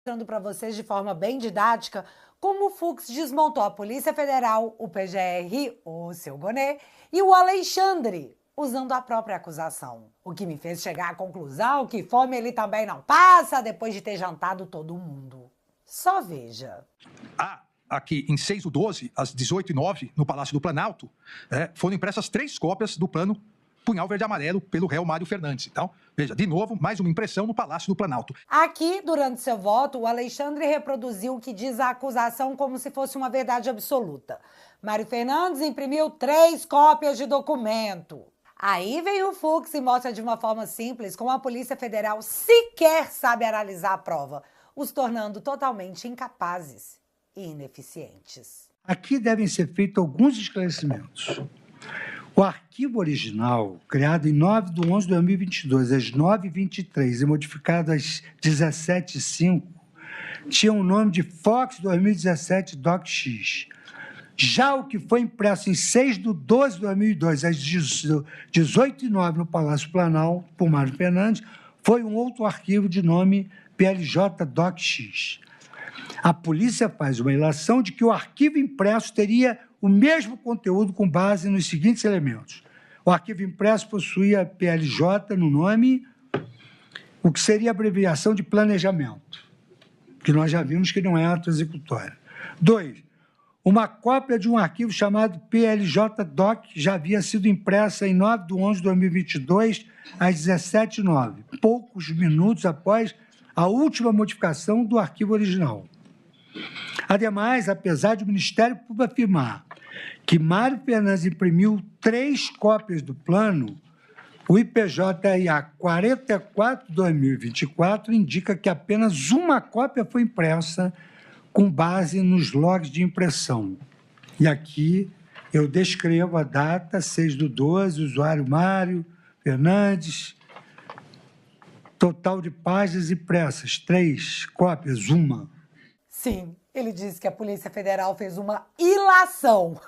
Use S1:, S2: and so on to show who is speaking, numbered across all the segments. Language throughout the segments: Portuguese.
S1: Mostrando para vocês de forma bem didática como o Fux desmontou a Polícia Federal, o PGR, o seu Gonê, e o Alexandre, usando a própria acusação. O que me fez chegar à conclusão que fome ele também não passa depois de ter jantado todo mundo. Só veja.
S2: Aqui em 6/12, às 18h09, no Palácio do Planalto, foram impressas 3 cópias do plano Punhal Verde e Amarelo pelo réu Mário Fernandes. Então, veja, de novo, mais uma impressão no Palácio do Planalto.
S1: Aqui, durante seu voto, o Alexandre reproduziu o que diz a acusação como se fosse uma verdade absoluta. Mário Fernandes imprimiu 3 cópias de documento. Aí vem o Fux e mostra de uma forma simples como a Polícia Federal sequer sabe analisar a prova, os tornando totalmente incapazes e ineficientes.
S3: Aqui devem ser feitos alguns esclarecimentos. O arquivo original, criado em 9/11/2022, às 9h23 e modificado às 17h05, tinha o nome de Fox 2017 DocX. Já o que foi impresso em 6/12/2002, às 18h09, no Palácio Planalto, por Mário Fernandes, foi um outro arquivo de nome PLJ DocX. A polícia faz uma ilação de que o arquivo impresso teria o mesmo conteúdo com base nos seguintes elementos. O arquivo impresso possuía PLJ no nome, o que seria a abreviação de planejamento, que nós já vimos que não é ato executório. 2. Uma cópia de um arquivo chamado PLJ-DOC já havia sido impressa em 9/11/2022, às 17h09, poucos minutos após a última modificação do arquivo original. Ademais, apesar de o Ministério Público afirmar que Mário Fernandes imprimiu 3 cópias do plano, o IPJ-IA 44/2024 indica que apenas uma cópia foi impressa com base nos logs de impressão. E aqui eu descrevo a data, 6/12, usuário Mário Fernandes, total de páginas impressas, 3 cópias, 1.
S1: Sim, ele disse que a Polícia Federal fez uma ilação.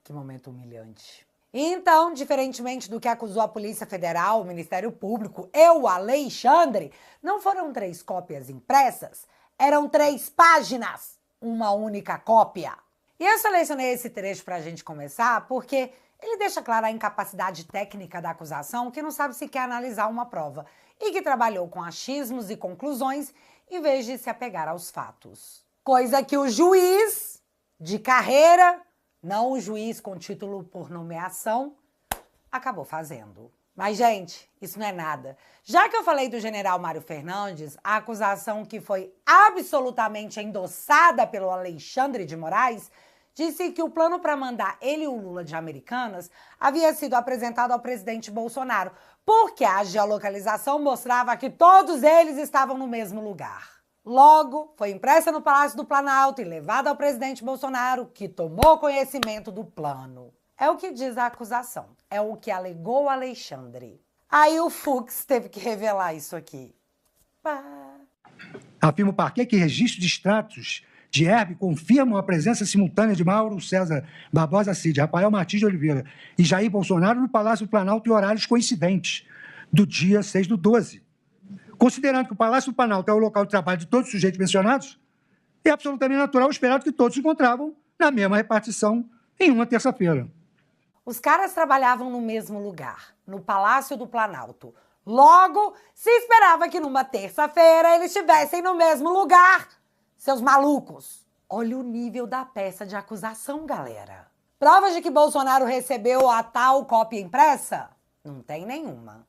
S1: Que momento humilhante. Então, diferentemente do que acusou a Polícia Federal, o Ministério Público e o Alexandre, não foram 3 cópias impressas, eram 3 páginas, uma única cópia. E eu selecionei esse trecho para a gente começar porque ele deixa clara a incapacidade técnica da acusação, que não sabe sequer analisar uma prova e que trabalhou com achismos e conclusões em vez de se apegar aos fatos. Coisa que o juiz de carreira, não o juiz com título por nomeação, acabou fazendo. Mas, gente, isso não é nada. Já que eu falei do general Mário Fernandes, a acusação que foi absolutamente endossada pelo Alexandre de Moraes disse que o plano para mandar ele e o Lula de Americanas havia sido apresentado ao presidente Bolsonaro, porque a geolocalização mostrava que todos eles estavam no mesmo lugar. Logo, foi impressa no Palácio do Planalto e levada ao presidente Bolsonaro, que tomou conhecimento do plano. É o que diz a acusação, é o que alegou Alexandre. Aí o Fux teve que revelar isso aqui.
S3: Afirma o parquê que registro de extratos de herb confirmam a presença simultânea de Mauro César Barbosa Cid, Rafael Martins de Oliveira e Jair Bolsonaro no Palácio do Planalto em horários coincidentes, do dia 6/12. Considerando que o Palácio do Planalto é o local de trabalho de todos os sujeitos mencionados, é absolutamente natural esperar que todos se encontravam na mesma repartição em uma terça-feira.
S1: Os caras trabalhavam no mesmo lugar, no Palácio do Planalto. Logo, se esperava que numa terça-feira eles estivessem no mesmo lugar. Seus malucos! Olha o nível da peça de acusação, galera. Provas de que Bolsonaro recebeu a tal cópia impressa? Não tem nenhuma.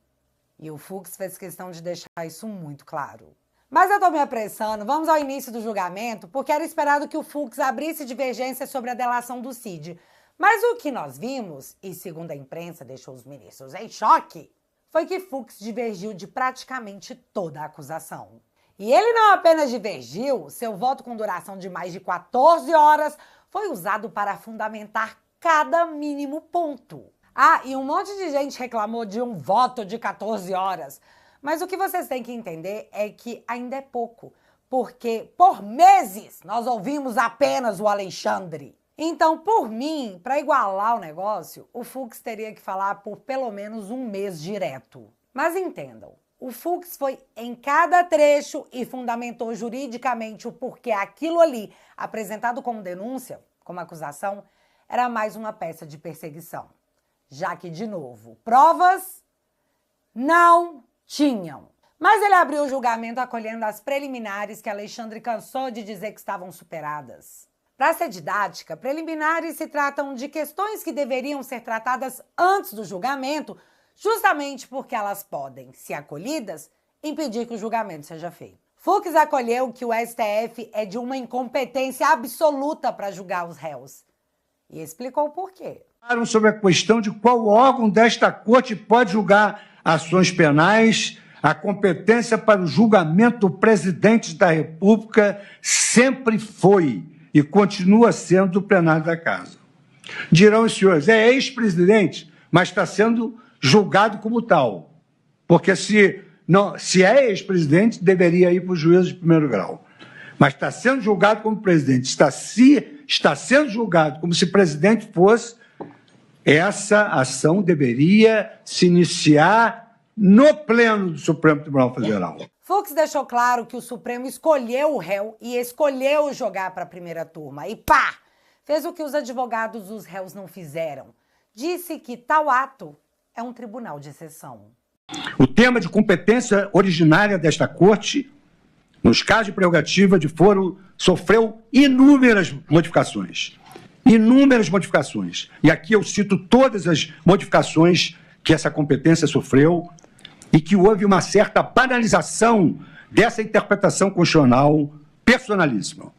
S1: E o Fux fez questão de deixar isso muito claro. Mas eu tô me apressando, vamos ao início do julgamento, porque era esperado que o Fux abrisse divergências sobre a delação do Cid. Mas o que nós vimos, e segundo a imprensa deixou os ministros em choque, foi que Fux divergiu de praticamente toda a acusação. E ele não apenas divergiu, seu voto com duração de mais de 14 horas foi usado para fundamentar cada mínimo ponto. E um monte de gente reclamou de um voto de 14 horas. Mas o que vocês têm que entender é que ainda é pouco, porque por meses nós ouvimos apenas o Alexandre. Então, por mim, para igualar o negócio, o Fux teria que falar por pelo menos um mês direto. Mas entendam, O Fux foi em cada trecho e fundamentou juridicamente o porquê aquilo ali, apresentado como denúncia, como acusação, era mais uma peça de perseguição. Já que, de novo, provas não tinham. Mas ele abriu o julgamento acolhendo as preliminares que Alexandre cansou de dizer que estavam superadas. Para ser didática, preliminares se tratam de questões que deveriam ser tratadas antes do julgamento, justamente porque elas podem, se acolhidas, impedir que o julgamento seja feito. Fux acolheu que o STF é de uma incompetência absoluta para julgar os réus. E explicou o porquê.
S3: Sobre a questão de qual órgão desta corte pode julgar ações penais, a competência para o julgamento do presidente da República sempre foi e continua sendo o plenário da Casa. Dirão os senhores, é ex-presidente, mas está sendo julgado como tal. Porque se é ex-presidente, deveria ir para o juízo de primeiro grau. Mas está sendo julgado como presidente, está sendo julgado como se presidente fosse, essa ação deveria se iniciar no pleno do Supremo Tribunal Federal.
S1: Fux deixou claro que o Supremo escolheu o réu e escolheu jogar para a primeira turma. E pá! Fez o que os advogados dos réus não fizeram. Disse que tal ato é um tribunal de exceção.
S3: O tema de competência originária desta corte, nos casos de prerrogativa de foro, sofreu inúmeras modificações. Inúmeras modificações. E aqui eu cito todas as modificações que essa competência sofreu e que houve uma certa banalização dessa interpretação constitucional personalíssima.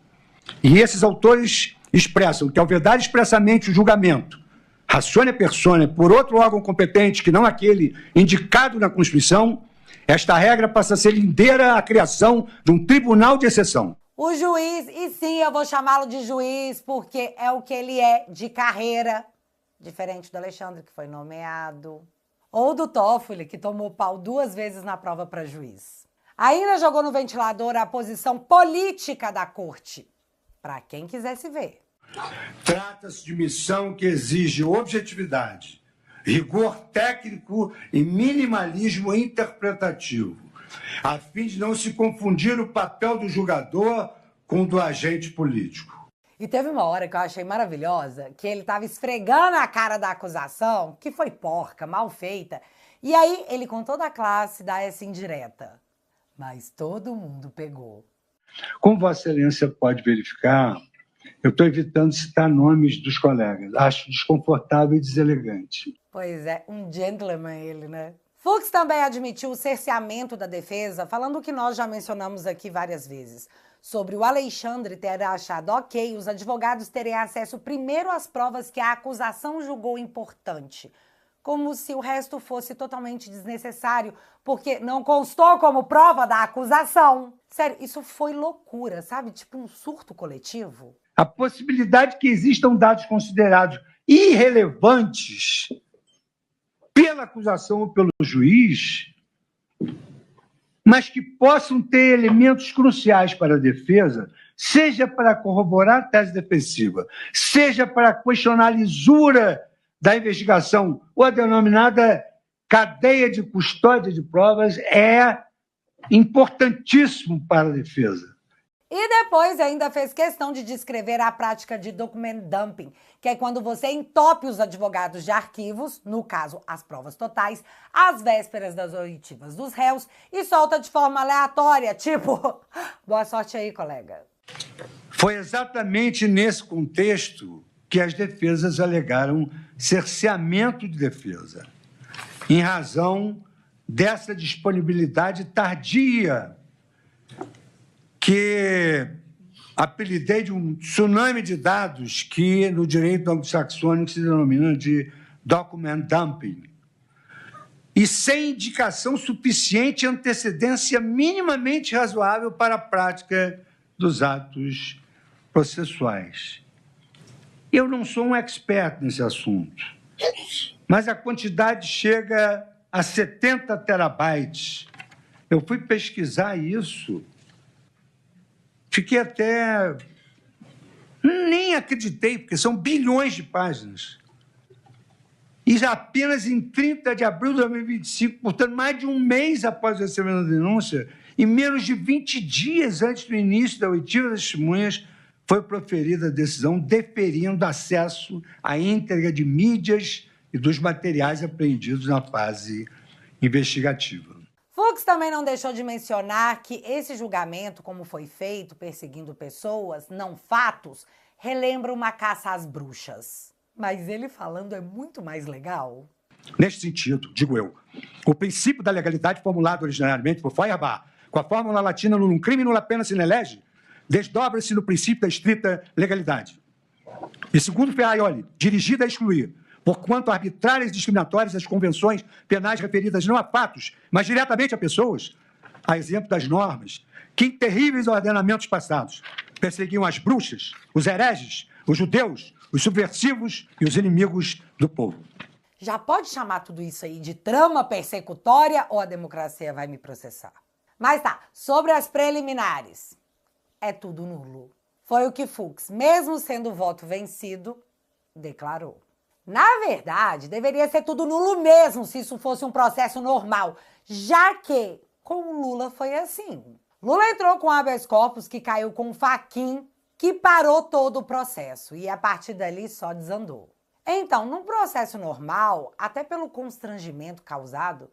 S3: E esses autores expressam que, ao vedar expressamente o julgamento, ratione persona, por outro órgão competente que não aquele indicado na Constituição, esta regra passa a ser lindeira à criação de um tribunal de exceção.
S1: O juiz, e sim, eu vou chamá-lo de juiz porque é o que ele é de carreira, diferente do Alexandre, que foi nomeado, ou do Toffoli, que tomou pau 2 vezes na prova para juiz. Ainda jogou no ventilador a posição política da corte, para quem quisesse ver.
S3: Trata-se de missão que exige objetividade, rigor técnico e minimalismo interpretativo, a fim de não se confundir o papel do julgador com o do agente político.
S1: E teve uma hora que eu achei maravilhosa, que ele estava esfregando a cara da acusação, que foi porca, mal feita, e aí ele com toda a classe dá essa indireta. Mas todo mundo pegou.
S3: Como Vossa Excelência pode verificar, eu estou evitando citar nomes dos colegas. Acho desconfortável e deselegante.
S1: Pois é, um gentleman ele, né? Fux também admitiu o cerceamento da defesa, falando o que nós já mencionamos aqui várias vezes, sobre o Alexandre ter achado ok os advogados terem acesso primeiro às provas que a acusação julgou importante, como se o resto fosse totalmente desnecessário, porque não constou como prova da acusação. Sério, isso foi loucura, sabe? Tipo um surto coletivo.
S3: A possibilidade que existam dados considerados irrelevantes pela acusação ou pelo juiz, mas que possam ter elementos cruciais para a defesa, seja para corroborar a tese defensiva, seja para questionar a lisura da investigação ou a denominada cadeia de custódia de provas, é importantíssimo para a defesa.
S1: E depois ainda fez questão de descrever a prática de document dumping, que é quando você entope os advogados de arquivos, no caso, as provas totais, às vésperas das oitivas dos réus e solta de forma aleatória, tipo, boa sorte aí, colega.
S3: Foi exatamente nesse contexto que as defesas alegaram cerceamento de defesa, em razão dessa disponibilidade tardia que apelidei de um tsunami de dados que no direito anglo-saxônico se denomina de document dumping. E sem indicação suficiente, antecedência minimamente razoável para a prática dos atos processuais. Eu não sou um expert nesse assunto, mas a quantidade chega a 70 terabytes. Eu fui pesquisar isso. Fiquei até... nem acreditei, porque são bilhões de páginas. E já apenas em 30 de abril de 2025, portanto, mais de um mês após o recebimento da denúncia, e menos de 20 dias antes do início da oitiva das testemunhas, foi proferida a decisão deferindo acesso à íntegra de mídias e dos materiais apreendidos na fase investigativa.
S1: Fux também não deixou de mencionar que esse julgamento, como foi feito perseguindo pessoas, não fatos, relembra uma caça às bruxas. Mas ele falando é muito mais legal.
S3: Neste sentido, digo eu, o princípio da legalidade formulado originariamente por Feuerbach, com a fórmula latina nulum crime nulla pena sine lege, desdobra-se no princípio da estrita legalidade. E segundo Ferraioli, dirigida a excluir, porquanto arbitrárias e discriminatórias as convenções penais referidas não a fatos, mas diretamente a pessoas, a exemplo das normas, que em terríveis ordenamentos passados perseguiam as bruxas, os hereges, os judeus, os subversivos e os inimigos do povo.
S1: Já pode chamar tudo isso aí de trama persecutória ou a democracia vai me processar? Mas tá, sobre as preliminares, é tudo nulo. Foi o que Fux, mesmo sendo o voto vencido, declarou. Na verdade, deveria ser tudo nulo mesmo se isso fosse um processo normal, já que com o Lula foi assim. Lula entrou com habeas corpus que caiu com um faquin que parou todo o processo e a partir dali só desandou. Então, num processo normal, até pelo constrangimento causado,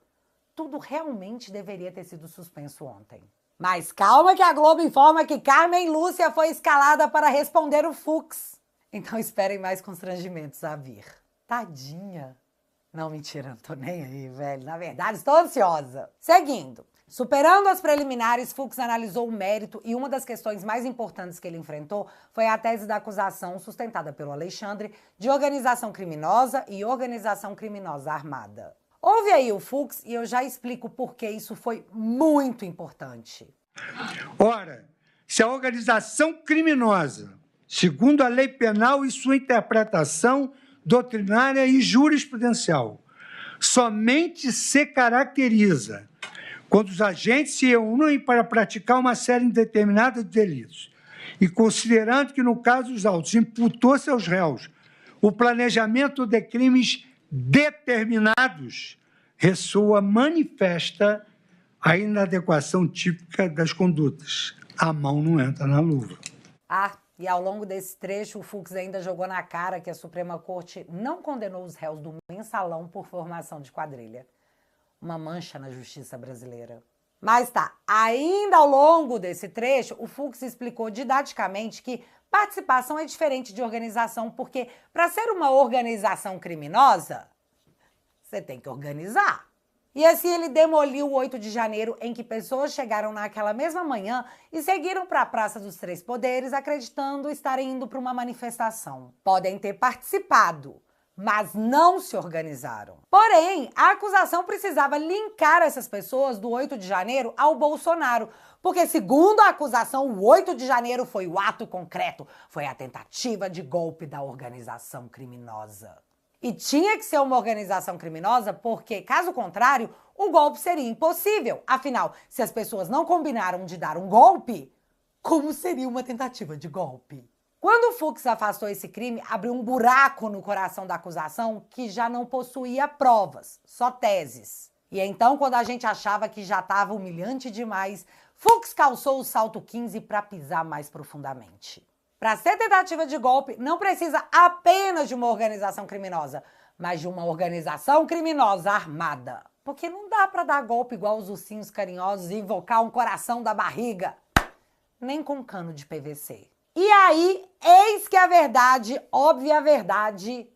S1: tudo realmente deveria ter sido suspenso ontem. Mas calma que a Globo informa que Carmen Lúcia foi escalada para responder o Fux. Então esperem mais constrangimentos a vir. Tadinha. Não, mentira, não tô nem aí, velho. Na verdade, estou ansiosa. Seguindo. Superando as preliminares, Fux analisou o mérito e uma das questões mais importantes que ele enfrentou foi a tese da acusação sustentada pelo Alexandre de organização criminosa e organização criminosa armada. Ouve aí o Fux e eu já explico por que isso foi muito importante.
S3: Ora, se a organização criminosa, segundo a lei penal e sua interpretação doutrinária e jurisprudencial, somente se caracteriza quando os agentes se reúnem para praticar uma série indeterminada de delitos, e considerando que, no caso dos autos, imputou-se aos réus o planejamento de crimes determinados, ressoa manifesta a inadequação típica das condutas. A mão não entra na luva.
S1: E ao longo desse trecho, o Fux ainda jogou na cara que a Suprema Corte não condenou os réus do mensalão por formação de quadrilha. Uma mancha na justiça brasileira. Mas tá, ainda ao longo desse trecho, o Fux explicou didaticamente que participação é diferente de organização, porque para ser uma organização criminosa, você tem que organizar. E assim ele demoliu o 8 de janeiro, em que pessoas chegaram naquela mesma manhã e seguiram para a Praça dos Três Poderes, acreditando estarem indo para uma manifestação. Podem ter participado, mas não se organizaram. Porém, a acusação precisava linkar essas pessoas do 8 de janeiro ao Bolsonaro, porque segundo a acusação, o 8 de janeiro foi o ato concreto, foi a tentativa de golpe da organização criminosa. E tinha que ser uma organização criminosa porque, caso contrário, o golpe seria impossível. Afinal, se as pessoas não combinaram de dar um golpe, como seria uma tentativa de golpe? Quando o Fux afastou esse crime, abriu um buraco no coração da acusação que já não possuía provas, só teses. E então, quando a gente achava que já estava humilhante demais, Fux calçou o salto 15 para pisar mais profundamente. Para ser tentativa de golpe, não precisa apenas de uma organização criminosa, mas de uma organização criminosa armada. Porque não dá para dar golpe igual os ursinhos carinhosos e invocar um coração da barriga, nem com cano de PVC. E aí, eis que a verdade, óbvia verdade,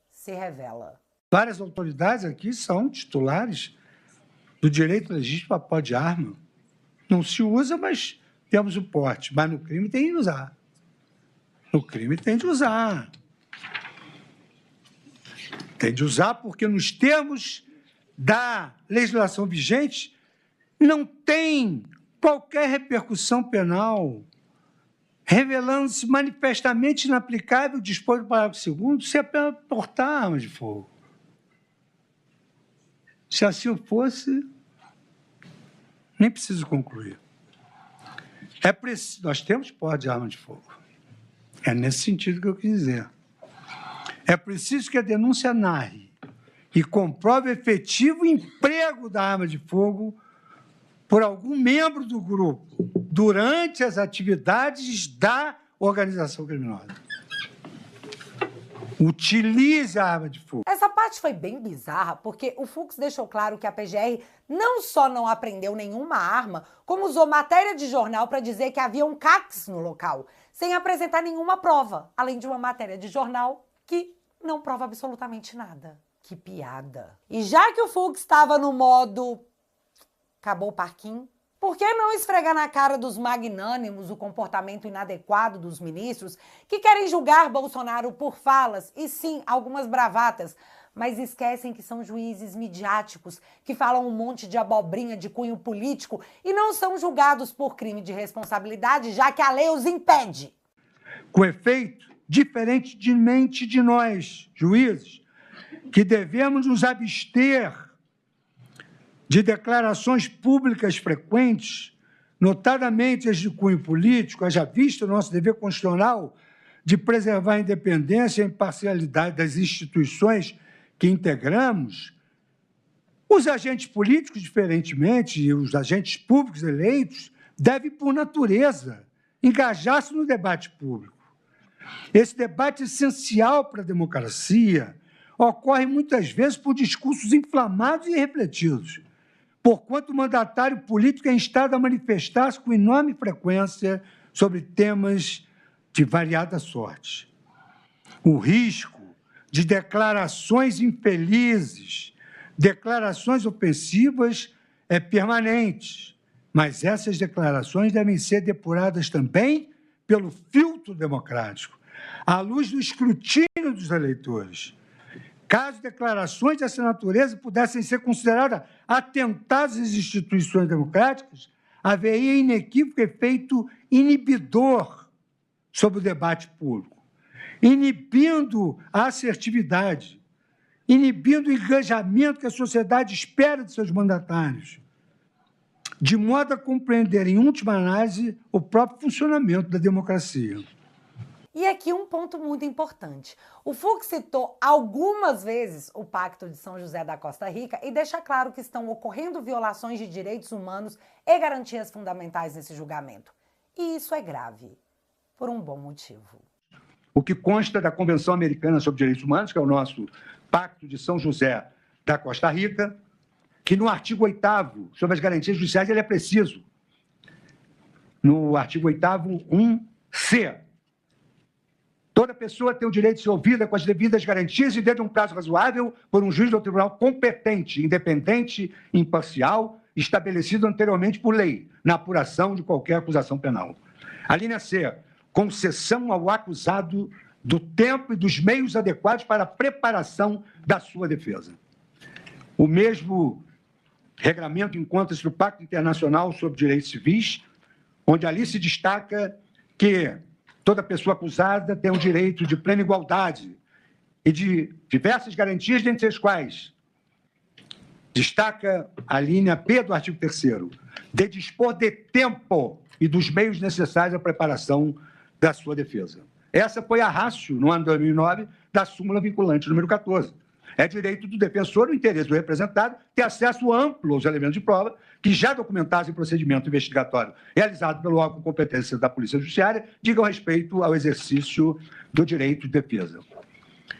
S1: se revela.
S3: Várias autoridades aqui são titulares do direito legítimo a posse de arma. Não se usa, mas temos o porte. Mas no crime tem que usar. No crime tem de usar. Tem de usar porque nos termos da legislação vigente não tem qualquer repercussão penal, revelando-se manifestamente inaplicável o disposto do parágrafo 2º se apenas portar armas de fogo. Se assim fosse, nem preciso concluir. Nós temos porte de arma de fogo. É nesse sentido que eu quis dizer. É preciso que a denúncia narre e comprova efetivo emprego da arma de fogo por algum membro do grupo durante as atividades da organização criminosa. Utilize a arma de fogo.
S1: Essa parte foi bem bizarra, porque o Fux deixou claro que a PGR não só não apreendeu nenhuma arma, como usou matéria de jornal para dizer que haviam CACs no local, sem apresentar nenhuma prova, além de uma matéria de jornal que não prova absolutamente nada. Que piada. E já que o Fux estava no modo acabou o parquinho, por que não esfregar na cara dos magnânimos o comportamento inadequado dos ministros que querem julgar Bolsonaro por falas e sim, algumas bravatas, mas esquecem que são juízes midiáticos que falam um monte de abobrinha de cunho político e não são julgados por crime de responsabilidade, já que a lei os impede.
S3: Com efeito, diferentemente de nós, juízes, que devemos nos abster de declarações públicas frequentes, notadamente as de cunho político, haja visto o nosso dever constitucional de preservar a independência e a imparcialidade das instituições que integramos, os agentes políticos, diferentemente, e os agentes públicos eleitos, devem, por natureza, engajar-se no debate público. Esse debate essencial para a democracia ocorre muitas vezes por discursos inflamados e irrefletidos, porquanto o mandatário político é instado a manifestar-se com enorme frequência sobre temas de variada sorte. O risco de declarações infelizes, declarações ofensivas é permanente, mas essas declarações devem ser depuradas também pelo filtro democrático, à luz do escrutínio dos eleitores. Caso declarações dessa natureza pudessem ser consideradas atentados às instituições democráticas, haveria inequívoco efeito inibidor sobre o debate público, inibindo a assertividade, inibindo o engajamento que a sociedade espera de seus mandatários, de modo a compreender, em última análise, o próprio funcionamento da democracia.
S1: E aqui um ponto muito importante. O Fux citou algumas vezes o Pacto de São José da Costa Rica e deixa claro que estão ocorrendo violações de direitos humanos e garantias fundamentais nesse julgamento. E isso é grave, por um bom motivo.
S4: O que consta da Convenção Americana sobre Direitos Humanos, que é o nosso Pacto de São José da Costa Rica, que no artigo 8º, sobre as garantias judiciais, ele é preciso. No artigo 8º, 1c, toda pessoa tem o direito de ser ouvida com as devidas garantias e dentro de um prazo razoável por um juiz ou tribunal competente, independente e imparcial, estabelecido anteriormente por lei, na apuração de qualquer acusação penal. A linha C, concessão ao acusado do tempo e dos meios adequados para a preparação da sua defesa. O mesmo regramento encontra-se no Pacto Internacional sobre Direitos Civis, onde ali se destaca que toda pessoa acusada tem o direito de plena igualdade e de diversas garantias, dentre as quais destaca a linha P do artigo 3º, de dispor de tempo e dos meios necessários à preparação da sua defesa. Essa foi a ratio, no ano de 2009, da súmula vinculante número 14. É direito do defensor, o interesse do representado, ter acesso amplo aos elementos de prova que, já documentados em procedimento investigatório realizado pelo órgão de competência da Polícia Judiciária, digam respeito ao exercício do direito de defesa.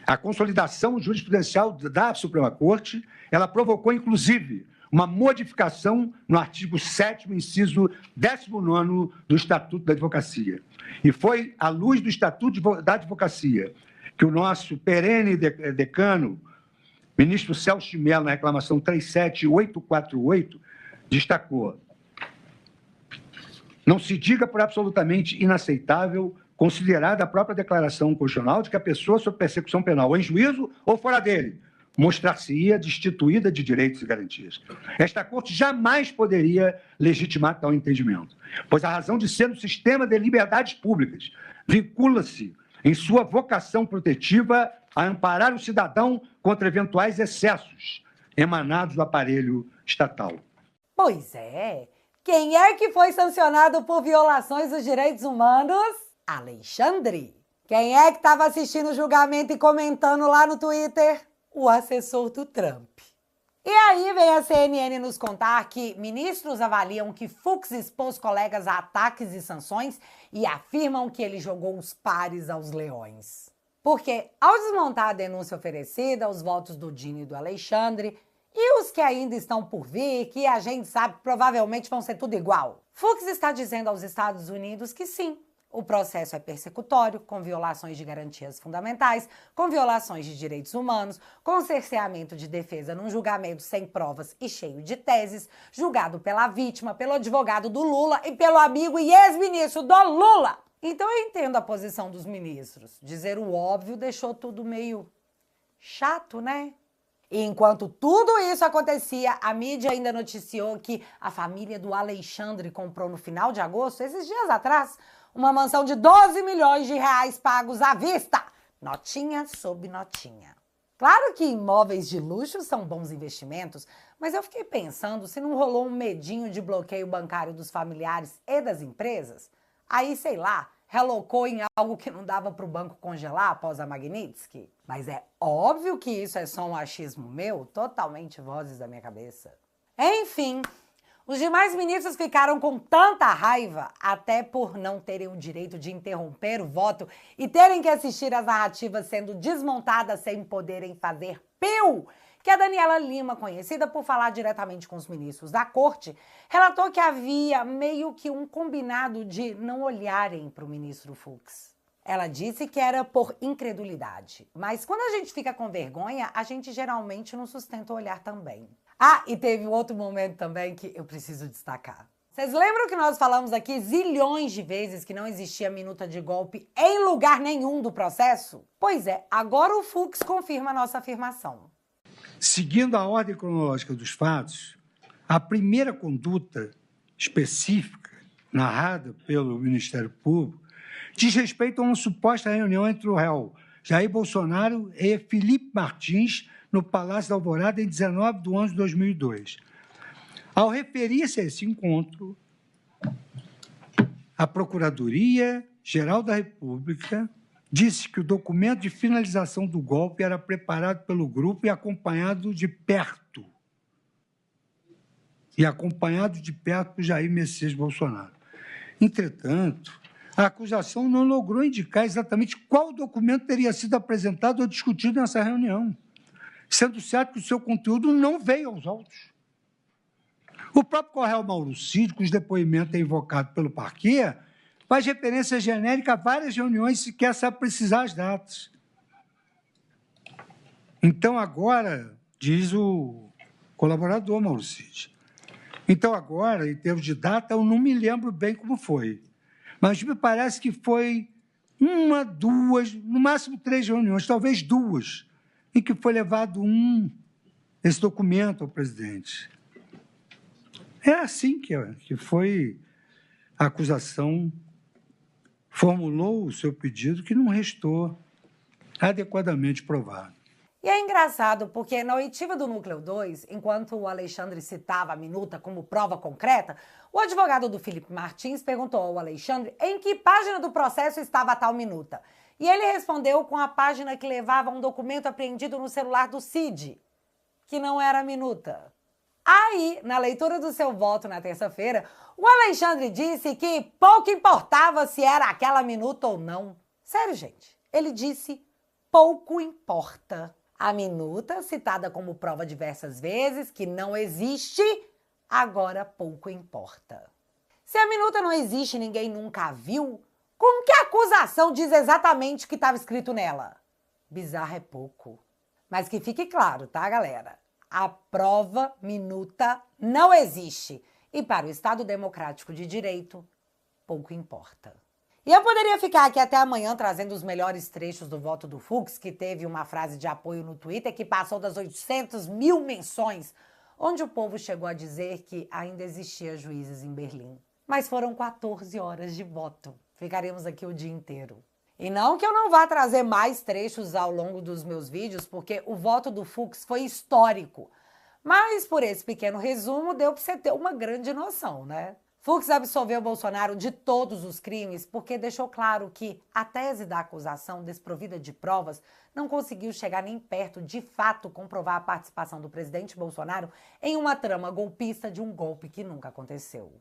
S4: A consolidação jurisprudencial da Suprema Corte, ela provocou, inclusive, uma modificação no artigo 7º, inciso 19º do Estatuto da Advocacia. E foi à luz do Estatuto da Advocacia que o nosso perene decano, ministro Celso de Mello, na reclamação 37848, destacou: não se diga por absolutamente inaceitável, considerada a própria declaração constitucional de que a pessoa sob persecução penal em juízo ou fora dele mostrar-se-ia destituída de direitos e garantias. Esta Corte jamais poderia legitimar tal entendimento, pois a razão de ser no sistema de liberdades públicas vincula-se em sua vocação protetiva a amparar o cidadão contra eventuais excessos emanados do aparelho estatal.
S1: Pois é. Quem é que foi sancionado por violações dos direitos humanos? Alexandre. Quem é que estava assistindo o julgamento e comentando lá no Twitter? o assessor do Trump. E aí vem a CNN nos contar que ministros avaliam que Fux expôs colegas a ataques e sanções e afirmam que ele jogou os pares aos leões. Porque, ao desmontar a denúncia oferecida, os votos do Dino e do Alexandre, e os que ainda estão por vir, que a gente sabe que provavelmente vão ser tudo igual, Fux está dizendo aos Estados Unidos que sim, o processo é persecutório, com violações de garantias fundamentais, com violações de direitos humanos, com cerceamento de defesa num julgamento sem provas e cheio de teses, julgado pela vítima, pelo advogado do Lula e pelo amigo e ex-ministro do Lula. Então eu entendo a posição dos ministros. Dizer o óbvio deixou tudo meio chato, né? E enquanto tudo isso acontecia, a mídia ainda noticiou que a família do Alexandre comprou no final de agosto, esses dias atrás, uma mansão de 12 milhões de reais pagos à vista. Notinha sob notinha. Claro que imóveis de luxo são bons investimentos, mas eu fiquei pensando se não rolou um medinho de bloqueio bancário dos familiares e das empresas. Aí, sei lá, relocou em algo que não dava para o banco congelar após a Magnitsky. Mas é óbvio que isso é só um achismo meu, totalmente vozes da minha cabeça. Enfim, os demais ministros ficaram com tanta raiva, até por não terem o direito de interromper o voto e terem que assistir às narrativas sendo desmontadas sem poderem fazer piu, que a Daniela Lima, conhecida por falar diretamente com os ministros da corte, relatou que havia meio que um combinado de não olharem para o ministro Fux. Ela disse que era por incredulidade, mas quando a gente fica com vergonha, a gente geralmente não sustenta o olhar também. Ah, e teve outro momento também que eu preciso destacar. Vocês lembram que nós falamos aqui zilhões de vezes que não existia minuta de golpe em lugar nenhum do processo? Pois é, agora o Fux confirma a nossa afirmação.
S3: Seguindo a ordem cronológica dos fatos, a primeira conduta específica narrada pelo Ministério Público diz respeito a uma suposta reunião entre o réu Jair Bolsonaro e Felipe Martins no Palácio da Alvorada em 19 de 11 de 2002. Ao referir-se a esse encontro, a Procuradoria-Geral da República disse que o documento de finalização do golpe era preparado pelo grupo e acompanhado de perto por Jair Messias Bolsonaro. Entretanto, a acusação não logrou indicar exatamente qual documento teria sido apresentado ou discutido nessa reunião, sendo certo que o seu conteúdo não veio aos autos. O próprio Correio Mauro Cid, cujo depoimento é invocado pelo parquê, faz referência genérica a várias reuniões e sequer sabe precisar as datas. Então, agora, diz o colaborador Mauro Cid, então agora, em termos de data, eu não me lembro bem como foi, mas me parece que foi uma, duas, no máximo 3 reuniões, talvez 2, em que foi levado esse documento ao presidente. É assim que foi a acusação, formulou o seu pedido, que não restou adequadamente provado.
S1: E é engraçado porque na oitiva do Núcleo 2, enquanto o Alexandre citava a minuta como prova concreta, o advogado do Felipe Martins perguntou ao Alexandre em que página do processo estava a tal minuta. E ele respondeu com a página que levava um documento apreendido no celular do Cid, que não era a minuta. Aí, na leitura do seu voto na terça-feira, o Alexandre disse que pouco importava se era aquela minuta ou não. Sério, gente, ele disse pouco importa. A minuta, citada como prova diversas vezes, que não existe, agora pouco importa. Se a minuta não existe e ninguém nunca a viu, como que a acusação diz exatamente o que estava escrito nela? Bizarro é pouco. Mas que fique claro, tá, galera? A prova minuta não existe. E para o Estado Democrático de Direito, pouco importa. E eu poderia ficar aqui até amanhã trazendo os melhores trechos do voto do Fux, que teve uma frase de apoio no Twitter que passou das 800 mil menções, onde o povo chegou a dizer que ainda existia juízes em Berlim. Mas foram 14 horas de voto. Ficaremos aqui o dia inteiro. E não que eu não vá trazer mais trechos ao longo dos meus vídeos, porque o voto do Fux foi histórico. Mas por esse pequeno resumo deu para você ter uma grande noção, né? Fux absolveu Bolsonaro de todos os crimes porque deixou claro que a tese da acusação, desprovida de provas, não conseguiu chegar nem perto de fato comprovar a participação do presidente Bolsonaro em uma trama golpista de um golpe que nunca aconteceu.